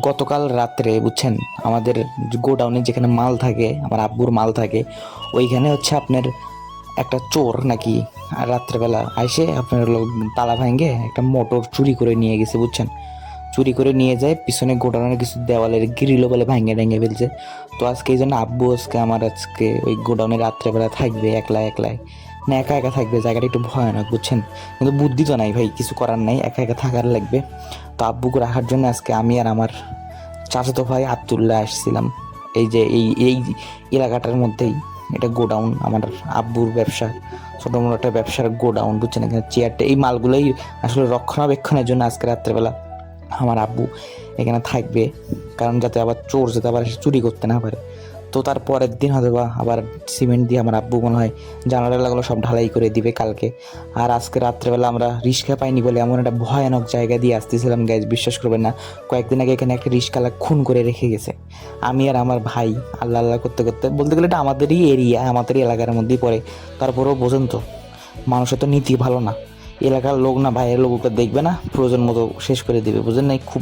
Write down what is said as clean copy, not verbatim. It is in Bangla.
গতকাল রাত্রে বুঝছেন, আমাদের গোডাউনে যেখানে মাল থাকে, আমার আব্বুর মাল থাকে, ওইখানে হচ্ছে আপনার একটা চোর নাকি আর রাত্রেবেলা আইসে আপনার তালা ভাঙে একটা মোটর চুরি করে নিয়ে গেছে বুঝছেন। চুরি করে নিয়ে যায়, পিছনে গোডাউনের কিছু দেওয়ালের গ্রিলও বলে ভাঙে ভেঙে ফেলছে। তো আজকে এই জন্য আব্বু আজকে ওই গোডাউনে রাত্রেবেলা থাকবে একলা একলাই, না একা একা থাকবে। জায়গাটা একটু ভয়ানক বুঝছেন, কিন্তু বুদ্ধি তো নাই ভাই, কিছু করার নাই, একা একা থাকার লাগবে। তো আব্বুকে রাখার জন্য আজকে আমি আর আমার চাচাতো ভাই আবদুল্লাহ আসছিলাম। এই যে এই এলাকাটার মধ্যেই এটা গোডাউন, আমার আব্বুর ব্যবসা, ছোটো মোটো একটা ব্যবসার গোডাউন বুঝছেন। এখানে চেয়ারটা এই মালগুলোই আসলে রক্ষণাবেক্ষণের জন্য আজকে রাত্রেবেলা আমার আব্বু এখানে থাকবে, কারণ যাতে আবার চোর যাতে আবার এসে চুরি করতে না পারে। তো তার পরের দিন হয়তো বা আবার সিমেন্ট দিয়ে আমার আব্বু মনে হয় জানালাগুলো সব ঢালাই করে দিবে কালকে। আর আজকে রাত্রেবেলা আমরা রিক্সা পাইনি বলে এমন একটা ভয়ানক জায়গা দিয়ে আসতেছিলাম, গ্যাস বিশ্বাস করবেন না, কয়েকদিন আগে এখানে একটা রিক্সাওয়ালা খুন করে রেখে গেছে। আমি আর আমার ভাই আল্লাহ আল্লাহ করতে করতে, বলতে গেলে এটা আমাদেরই এরিয়া, আমাদেরই এলাকার মধ্যেই পড়ে, তারপরেও বোঝেন তো মানুষের তো নীতি ভালো না। এলাকার লোক না ভাইয়ের লোককে দেখবে না, প্রয়োজন মতো শেষ করে দিবে বুঝেন না, খুব